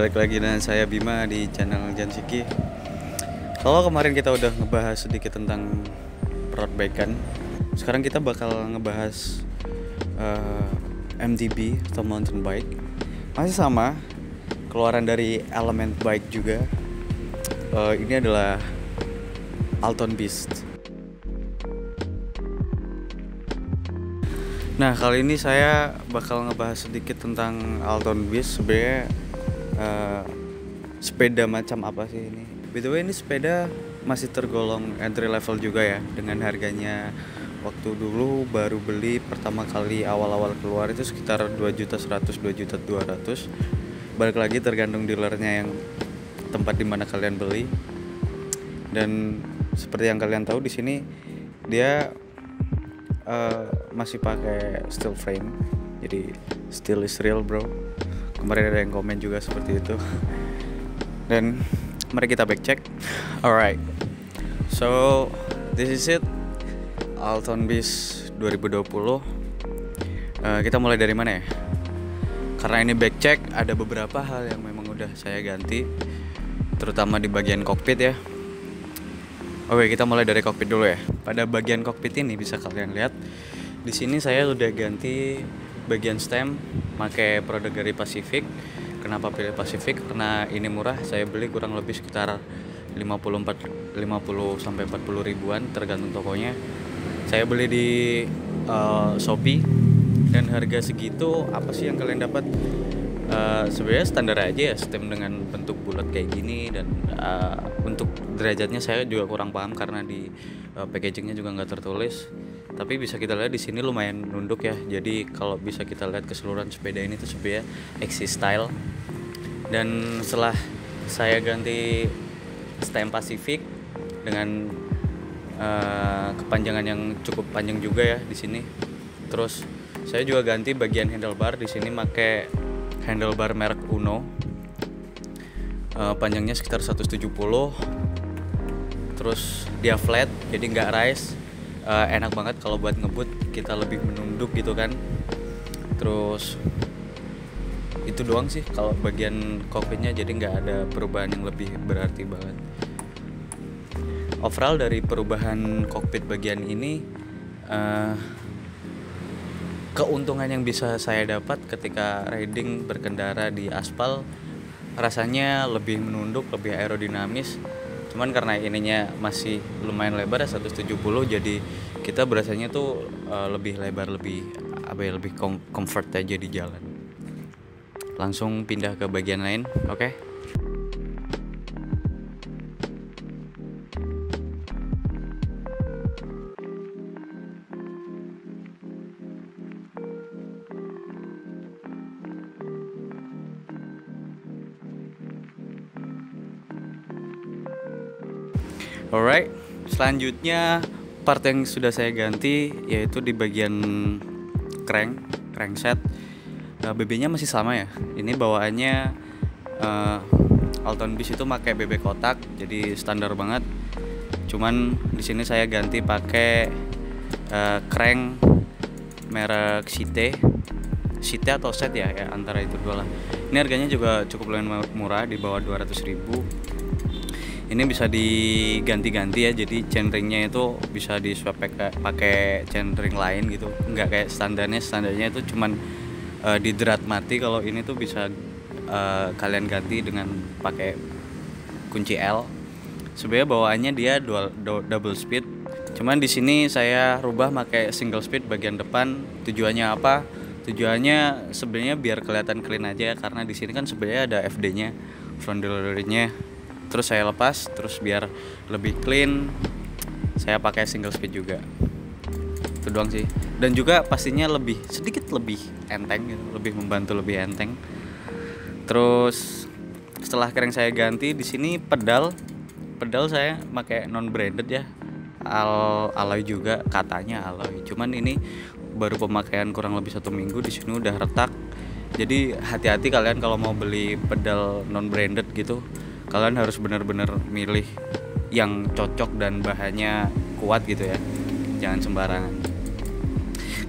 balik lagi dengan saya Bima di channel Jansiki. Kalau kemarin kita udah ngebahas sedikit tentang road bike kan, sekarang kita bakal ngebahas MTB atau mountain bike. Masih sama, keluaran dari Element Bike juga. Ini adalah Alton Beast. Nah, kali ini saya bakal ngebahas sedikit tentang Alton Beast. Sebenarnya sepeda macam apa sih ini? By the way, ini sepeda masih tergolong entry level juga ya, dengan harganya waktu dulu baru beli pertama kali awal-awal keluar itu sekitar 2.100.000, 2.200.000. Balik lagi tergantung dealernya yang tempat dimana kalian beli. Dan seperti yang kalian tahu di sini dia masih pakai steel frame, jadi steel is real bro. Kemarin ada yang komen juga seperti itu. Dan mari kita back check. Alright, so this is it, Alton Beast 2020. Kita mulai dari mana ya? Karena ini back check, ada beberapa hal yang memang udah saya ganti, terutama di bagian kokpit ya. Oke, kita mulai dari kokpit dulu ya. Pada bagian kokpit ini bisa kalian lihat di sini saya udah ganti bagian stem pakai produk dari Pacific. Kenapa pilih Pacific? Karena ini murah. Saya beli kurang lebih sekitar 50 sampai 40 ribuan tergantung tokonya. Saya beli di Shopee dan harga segitu apa sih yang kalian dapat? Sebenarnya standar aja ya, stem dengan bentuk bulat kayak gini. Dan untuk derajatnya saya juga kurang paham karena di packagingnya juga nggak tertulis. Tapi bisa kita lihat di sini lumayan nunduk ya. Jadi kalau bisa kita lihat keseluruhan sepeda ini tuh sebenarnya Exi style. Dan setelah saya ganti stem Pacific dengan kepanjangan yang cukup panjang juga ya di sini. Terus saya juga ganti bagian handlebar. Di sini pakai handlebar merek Uno, panjangnya sekitar 170. Terus dia flat, jadi nggak rise. Enak banget kalau buat ngebut, kita lebih menunduk gitu kan. Terus itu doang sih kalau bagian kokpitnya, jadi nggak ada perubahan yang lebih berarti banget. Overall dari perubahan kokpit bagian ini, keuntungan yang bisa saya dapat ketika riding berkendara di aspal, rasanya lebih menunduk, lebih aerodinamis. Cuman karena ininya masih lumayan lebar ya, 170, jadi kita berasanya tuh lebih lebar, lebih comfort aja di jalan. Langsung pindah ke bagian lain, oke? Alright, selanjutnya part yang sudah saya ganti yaitu di bagian crankset. BB-nya masih sama ya. Ini bawaannya Alton Beast itu pakai BB kotak, jadi standar banget. Cuman di sini saya ganti pakai crank merek Site atau Set ya, antara itu dua lah. Ini harganya juga cukup lumayan murah, di bawah 200.000. Ini bisa diganti-ganti ya, jadi chainringnya itu bisa di swap pakai chainring lain gitu, nggak kayak standarnya itu cuman di drat mati. Kalau ini tuh bisa kalian ganti dengan pakai kunci L. Sebenarnya bawaannya dia double speed, cuman di sini saya rubah pakai single speed bagian depan. Tujuannya apa? Tujuannya sebenarnya biar kelihatan clean aja, karena di sini kan sebenarnya ada FD-nya, front delivery-nya. Terus saya lepas, terus biar lebih clean saya pakai single speed juga. Itu doang sih. Dan juga pastinya sedikit lebih enteng gitu, lebih membantu, lebih enteng. Terus setelah crank saya ganti, di sini pedal saya pakai non branded ya, alloy juga, katanya alloy. Cuman ini baru pemakaian kurang lebih 1 minggu, di sini udah retak. Jadi hati-hati kalian kalau mau beli pedal non branded gitu. Kalian harus benar-benar milih yang cocok dan bahannya kuat gitu ya, jangan sembarangan.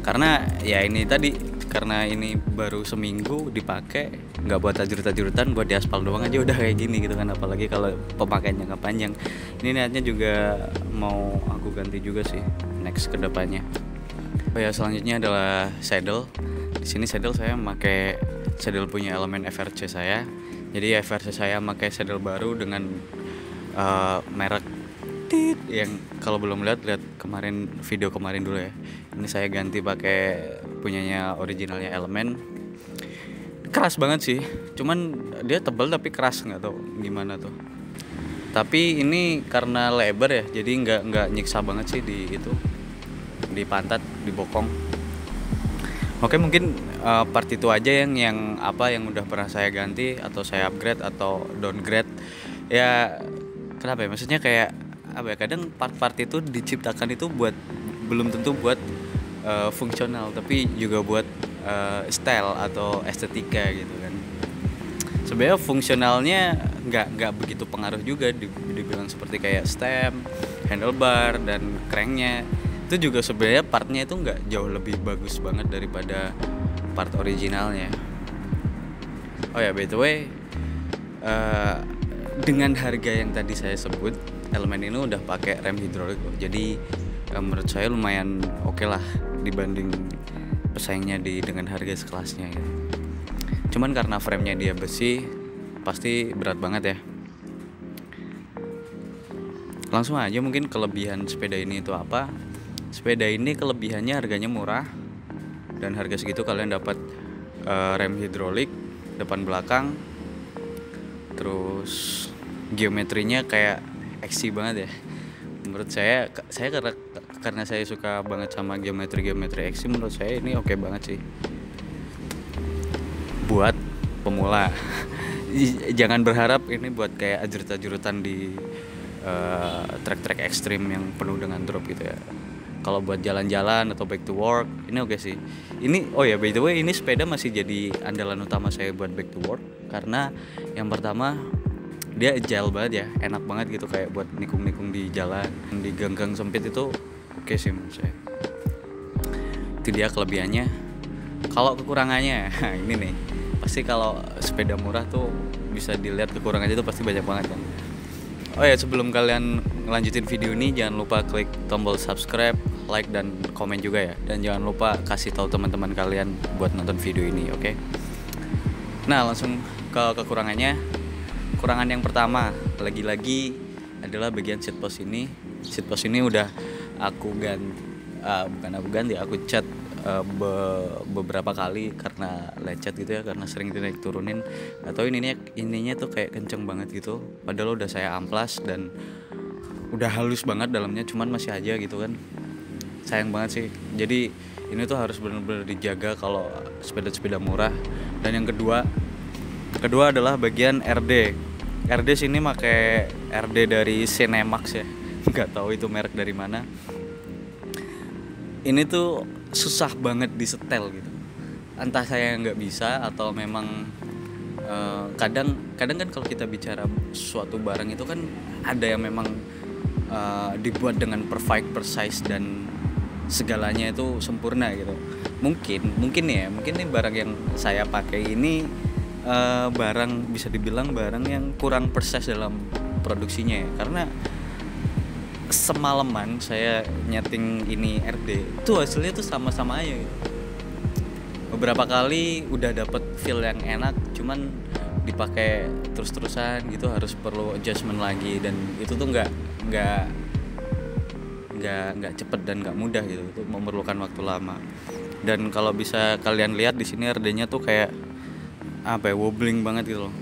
Karena ya ini tadi, karena ini baru seminggu dipakai, nggak buat tajur-tajuran, buat di aspal doang aja udah kayak gini gitu kan, apalagi kalau pemakaiannya nggak panjang. Ini niatnya juga mau aku ganti juga sih next kedepannya. Oh ya, selanjutnya adalah saddle. Di sini saddle saya pakai saddle punya Elemen FRC saya. Jadi FRC saya pakai saddle baru dengan merek Tit, yang kalau belum lihat kemarin video kemarin dulu ya. Ini saya ganti pakai punyanya originalnya Elemen. Keras banget sih, cuman dia tebal tapi keras, nggak tahu gimana tuh. Tapi ini karena lebar ya, jadi nggak nyiksa banget sih di pantat, di bokong. Oke, mungkin part itu aja yang udah pernah saya ganti atau saya upgrade atau downgrade. Ya kenapa ya? Maksudnya kayak apa ya? Kadang part-part itu diciptakan itu belum tentu buat fungsional, tapi juga buat style atau estetika gitu kan. Sebenarnya fungsionalnya nggak begitu pengaruh juga, dibilang seperti kayak stem, handlebar dan cranknya. Itu juga sebenarnya partnya itu nggak jauh lebih bagus banget daripada part originalnya. Oh ya, by the way, dengan harga yang tadi saya sebut, Elemen ini udah pakai rem hidrolik. Jadi menurut saya lumayan oke lah dibanding pesaingnya dengan harga sekelasnya gitu. Cuman karena framenya dia besi, pasti berat banget ya. Langsung aja mungkin kelebihan sepeda ini itu apa. Sepeda ini kelebihannya harganya murah, dan harga segitu kalian dapat rem hidrolik depan belakang, terus geometrinya kayak XC banget ya. Menurut saya karena saya suka banget sama geometri XC, menurut saya ini oke banget sih buat pemula. Jangan berharap ini buat kayak ajrut-ajrutan di trek-trek ekstrim yang penuh dengan drop gitu ya. Kalau buat jalan-jalan atau back to work ini oke sih. Ini oh ya, by the way, ini sepeda masih jadi andalan utama saya buat back to work, karena yang pertama dia agile banget ya, enak banget gitu kayak buat nikung-nikung di jalan, di gang-gang sempit itu oke sih menurut saya. Itu dia kelebihannya. Kalau kekurangannya, ini nih, pasti kalau sepeda murah tuh bisa dilihat kekurangannya itu pasti banyak banget kan. Oh ya, sebelum kalian ngelanjutin video ini, jangan lupa klik tombol subscribe, like, dan komen juga ya. Dan jangan lupa kasih tahu teman-teman kalian buat nonton video ini, oke? Nah, langsung ke kekurangannya. Kekurangan yang pertama, lagi-lagi adalah bagian seat post ini. Seat post ini udah aku cat beberapa kali karena lecet gitu ya, karena sering naik turunin, atau ininya tuh kayak kenceng banget gitu, padahal udah saya amplas dan udah halus banget dalamnya, cuman masih aja gitu kan. Sayang banget sih. Jadi ini tuh harus benar-benar dijaga kalau sepeda-sepeda murah. Dan yang kedua adalah bagian RD sini pakai RD dari Cinemax ya, nggak tahu itu merek dari mana. Ini tuh susah banget disetel gitu, entah saya nggak bisa atau memang kadang kan kalau kita bicara suatu barang itu kan ada yang memang dibuat dengan perfect, precise, dan segalanya itu sempurna gitu. Mungkin nih barang yang saya pakai ini barang, bisa dibilang barang yang kurang precise dalam produksinya ya, karena semalaman saya nyeting ini RD itu hasilnya tuh sama-sama aja gitu. Beberapa kali udah dapet feel yang enak, cuman dipakai terus-terusan gitu harus perlu adjustment lagi, dan itu tuh nggak cepet dan nggak mudah gitu, itu memerlukan waktu lama. Dan kalau bisa kalian lihat di sini RD-nya tuh kayak apa ya, wobbling banget gitu loh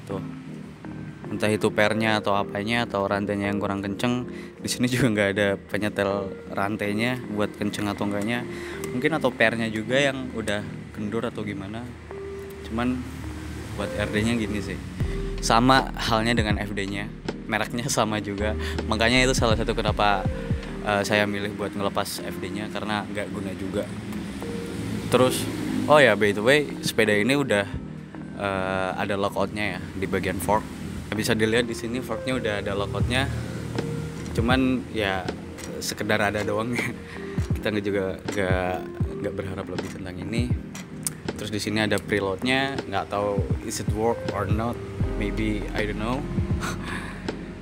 tuh. Entah itu pernya atau apanya atau rantainya yang kurang kenceng. Di sini juga nggak ada penyetel rantainya buat kenceng atau enggaknya, mungkin atau pernya juga yang udah kendur atau gimana. Cuman buat RD-nya gini sih. Sama halnya dengan FD-nya, mereknya sama juga. Makanya itu salah satu kenapa saya milih buat ngelepas FD-nya, karena nggak guna juga. Terus oh ya, by the way, sepeda ini udah ada lockoutnya ya di bagian fork. Bisa dilihat di sini forknya udah ada lockoutnya, cuman ya sekedar ada doang. Kita nggak berharap lebih tentang ini. Terus di sini ada preloadnya, nggak tahu is it work or not, maybe I don't know.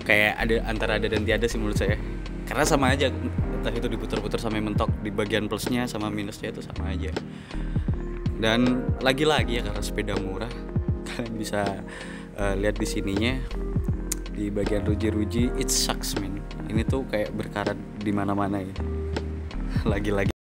Kayak ada antara ada dan tiada sih menurut saya, karena sama aja, entah itu diputar-putar sampai mentok, di bagian plusnya sama minusnya itu sama aja. Dan lagi-lagi ya karena sepeda murah, kalian bisa lihat di sininya di bagian ruji-ruji, it sucks man. Ini tuh kayak berkarat di mana-mana ya. Lagi-lagi